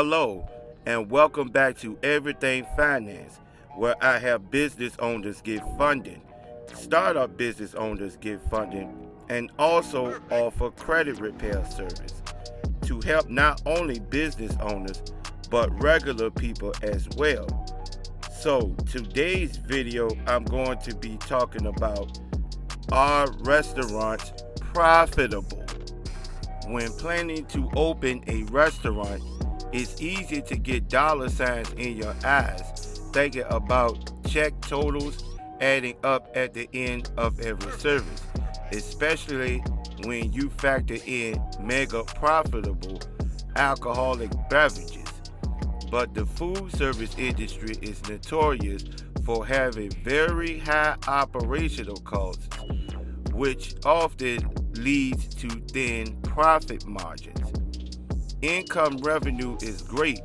Hello, and welcome back to Everything Finance, where I have business owners get funding, startup business owners get funding, and also offer credit repair service to help not only business owners but regular people as well. So, today's video, I'm going to be talking about, are restaurants profitable? When planning to open a restaurant, it's easy to get dollar signs in your eyes, thinking about check totals adding up at the end of every service, especially when you factor in mega profitable alcoholic beverages. But the food service industry is notorious for having very high operational costs, which often leads to thin profit margins. Income revenue is great,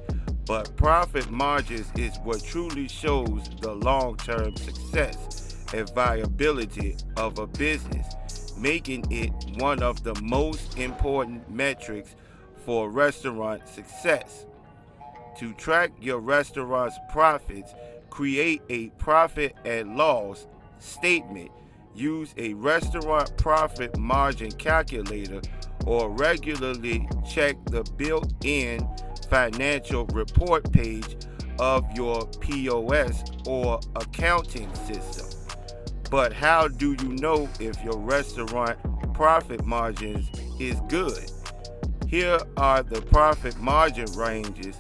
but profit margins is what truly shows the long-term success and viability of a business, making it one of the most important metrics for restaurant success. To track your restaurant's profits, create a profit and loss statement. Use a restaurant profit margin calculator or regularly check the built-in financial report page of your POS or accounting system. But how do you know if your restaurant profit margins is good? Here are the profit margin ranges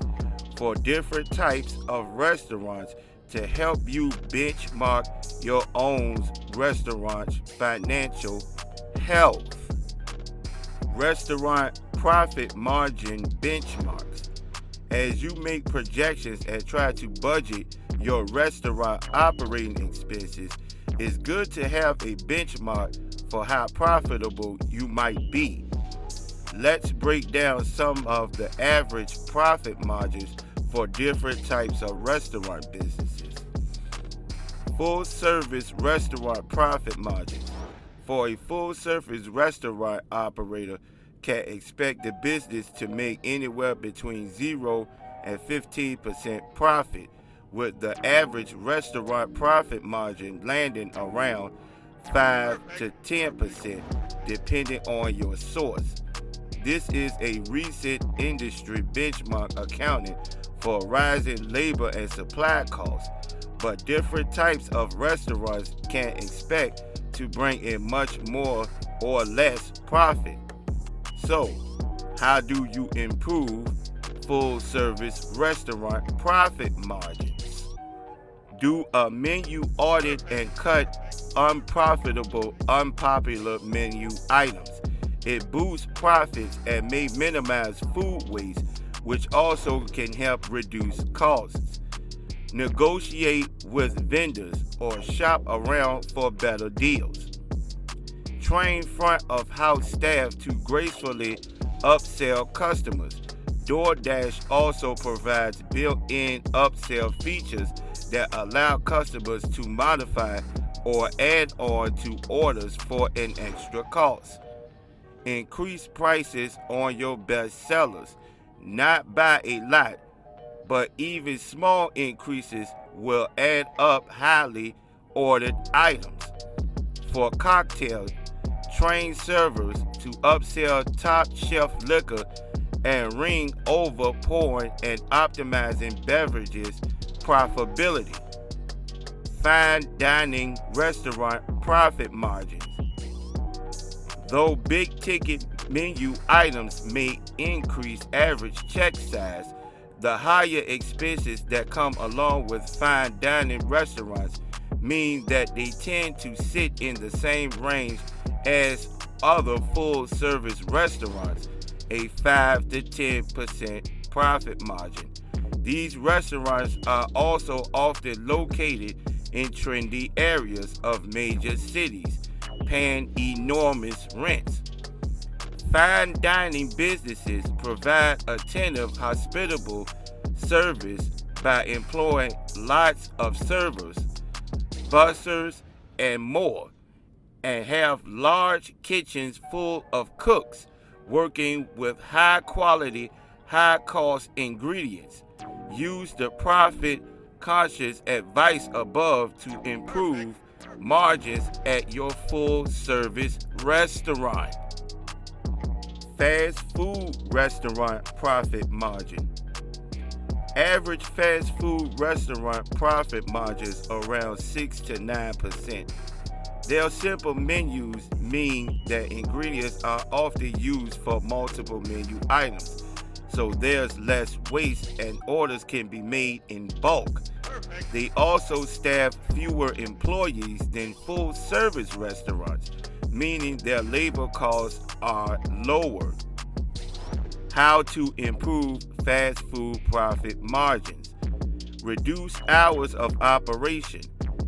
for different types of restaurants to help you benchmark your own restaurant's financial health. Restaurant profit margin benchmarks. As you make projections and try to budget your restaurant operating expenses, it's good to have a benchmark for how profitable you might be. Let's break down some of the average profit margins for different types of restaurant businesses. Full service restaurant profit margins. For a full service restaurant operator can expect the business to make anywhere between 0 and 15% profit, with the average restaurant profit margin landing around 5 to 10% depending on your source. This is a recent industry benchmark accounting for rising labor and supply costs, but different types of restaurants can expect to bring in much more or less profit. So, how do you improve full service restaurant profit margins? Do a menu audit and cut unprofitable, unpopular menu items. It boosts profits and may minimize food waste, which also can help reduce costs. Negotiate with vendors or shop around for better deals. Train front of house staff to gracefully upsell customers. DoorDash also provides built-in upsell features that allow customers to modify or add on to orders for an extra cost. Increase prices on your best sellers, not by a lot, but even small increases will add up highly ordered items. For cocktails, train servers to upsell top shelf liquor and ring over pouring and optimizing beverages profitability. Fine dining restaurant profit margins. Though big ticket menu items may increase average check size, the higher expenses that come along with fine dining restaurants mean that they tend to sit in the same range as other full service restaurants, a 5 to 10% profit margin. These restaurants are also often located in trendy areas of major cities, paying enormous rents. Fine dining businesses provide attentive, hospitable service by employing lots of servers, bussers, and more, and have large kitchens full of cooks working with high quality, high-cost ingredients. Use the profit-conscious advice above to improve margins at your full-service restaurant. Fast food restaurant profit margin. Average fast food restaurant profit margins around 6 to 9%. Their simple menus mean that ingredients are often used for multiple menu items, so there's less waste and orders can be made in bulk. They also staff fewer employees than full-service restaurants, meaning their labor costs are lower. How to improve fast food profit margins. Reduce hours of operation.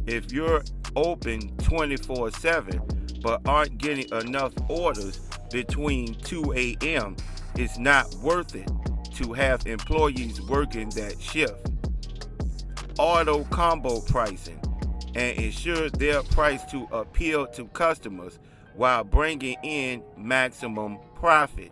If you're open 24/7 but aren't getting enough orders between 2 a.m., it's not worth it to have employees working that shift. Auto combo pricing and ensure they're priced to appeal to customers while bringing in maximum profit.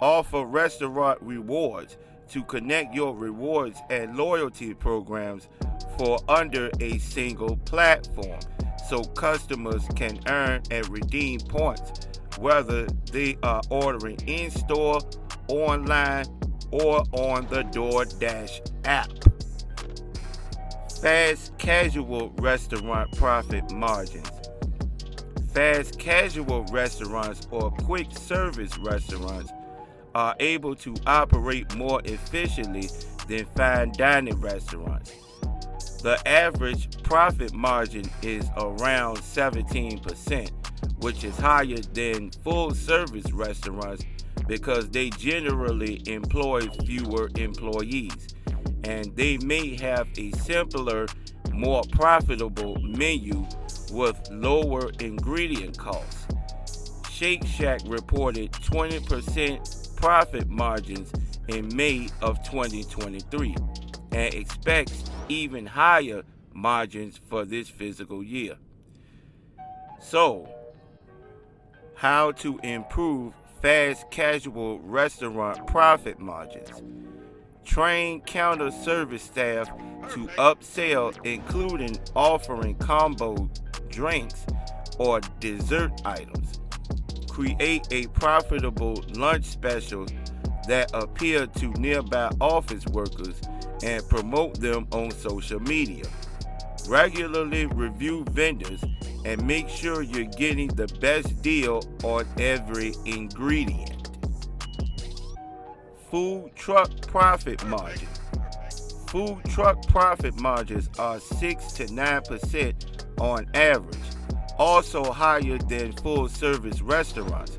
Offer restaurant rewards to connect your rewards and loyalty programs for under a single platform so customers can earn and redeem points whether they are ordering in-store, online, or on the DoorDash app. Fast casual restaurant profit margins. Fast casual restaurants or quick service restaurants are able to operate more efficiently than fine dining restaurants. The average profit margin is around 17%, which is higher than full-service restaurants because they generally employ fewer employees, and they may have a simpler, more profitable menu with lower ingredient costs. Shake Shack reported 20% profit margins in May of 2023 and expects even higher margins for this fiscal year. So, how to improve fast casual restaurant profit margins. Train counter service staff to upsell, including offering combo drinks or dessert items. Create a profitable lunch special that appeal to nearby office workers and promote them on social media. Regularly review vendors and make sure you're getting the best deal on every ingredient. Food truck profit margin. Food truck profit margins are 6 to 9% on average, also higher than full-service restaurants.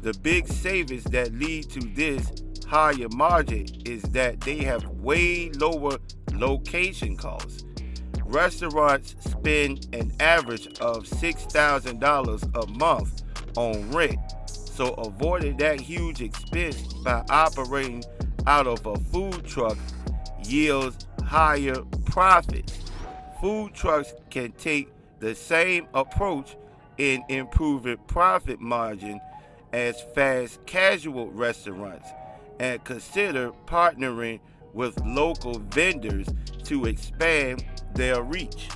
The big savings that lead to this higher margin is that they have way lower location costs. Restaurants spend an average of $6,000 a month on rent, so avoiding that huge expense by operating out of a food truck yields higher profits. Food trucks can take the same approach in improving profit margin as fast casual restaurants and consider partnering with local vendors to expand their reach.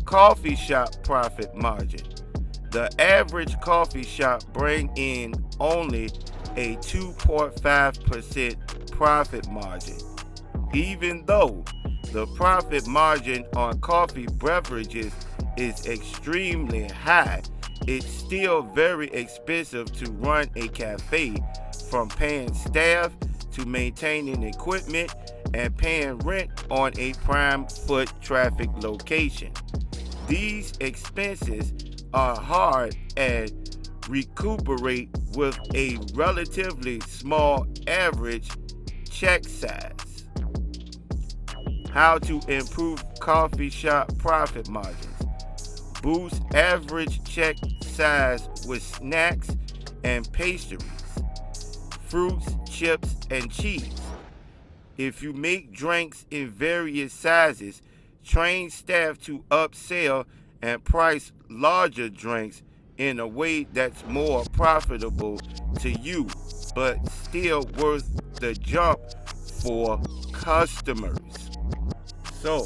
Coffee shop profit margin. The average coffee shop bring in only a 2.5% profit margin. Even though the profit margin on coffee beverages is extremely high, it's still very expensive to run a cafe, from paying staff to maintaining equipment and paying rent on a prime foot traffic location. These expenses are hard and recuperate with a relatively small average check size. How to improve coffee shop profit margins. Boost average check size with snacks and pastries, fruits, chips, and cheese. If you make drinks in various sizes, train staff to upsell and price larger drinks in a way that's more profitable to you. but still worth the jump for customers. So,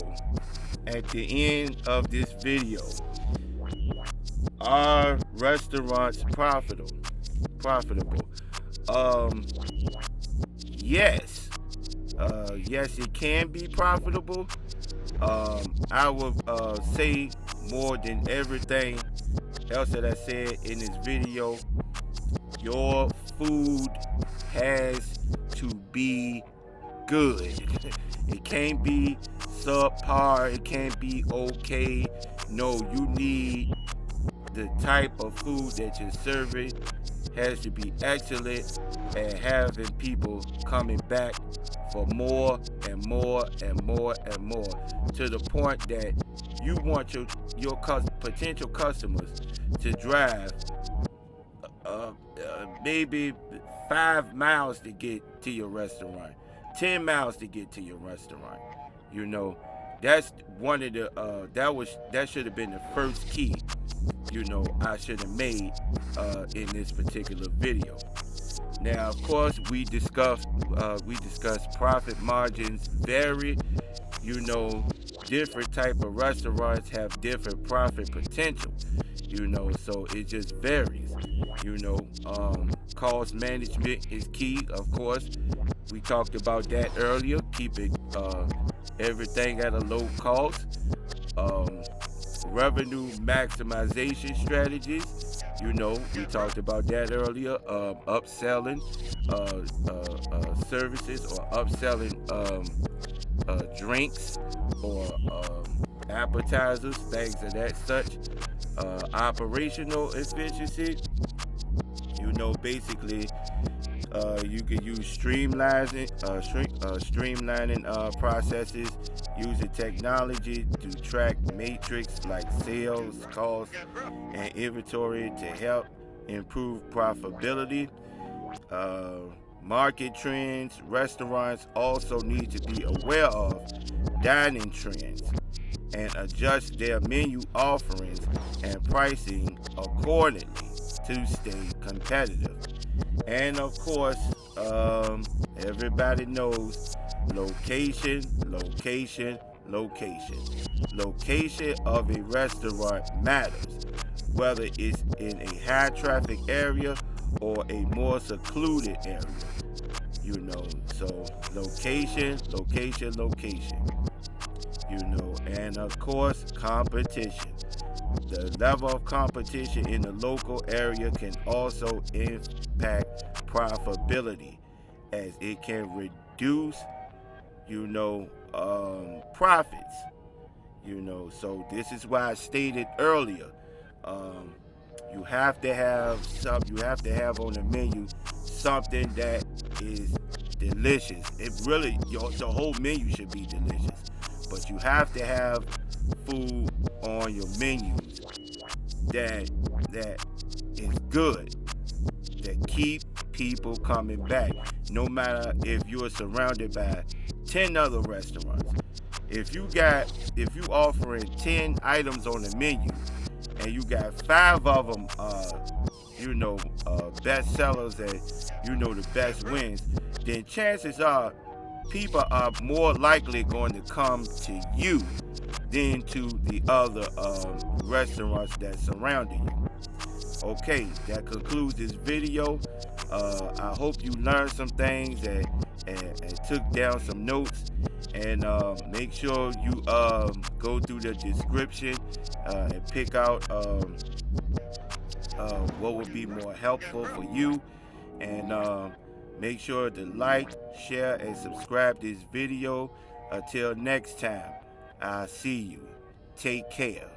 at the end of this video, are restaurants profitable? Yes. Yes, it can be profitable. I would say more than everything else that I said in this video, your food has to be good. It can't be subpar. It can't be okay. No, you need the type of food that you're serving has to be excellent and having people coming back for more and more and more and more, to the point that you want your potential customers to drive maybe 5 miles to get to your restaurant, 10 miles to get to your restaurant. You know, that's one of the that should have been the first key, you know, I should have made in this particular video. Now, of course, we discussed profit margins vary. You know, different type of restaurants have different profit potential. You know, so it just varies. You know, cost management is key, of course. We talked about that earlier. Keeping everything at a low cost. Revenue maximization strategies. You know, we talked about that earlier. Upselling services, or upselling drinks or appetizers, things of that such. Operational efficiency. You know, basically, you can use streamlining processes, using technology to track metrics like sales, costs, and inventory to help improve profitability. Market trends. Restaurants also need to be aware of dining trends and adjust their menu offerings and pricing accordingly to stay competitive. And of course, everybody knows location. Location of a restaurant matters, whether it's in a high traffic area or a more secluded area. You know, so location. You know, and of course, competition. The level of competition in the local area can also impact profitability, as it can reduce, you know, profits. You know, so this is why I stated earlier, you have to have on the menu something that is delicious. It really, the whole menu should be delicious, but you have to have food on your menus that is good, that keep people coming back, no matter if you're surrounded by 10 other restaurants. If you offering 10 items on the menu and you got 5 of them best sellers and the best wins, then chances are people are more likely going to come to you than to the other restaurants that surrounding you. Okay, that concludes this video. I hope you learned some things and took down some notes. And make sure you go through the description and pick out what would be more helpful for you. And make sure to like, share, and subscribe this video. Until next time, I'll see you. Take care.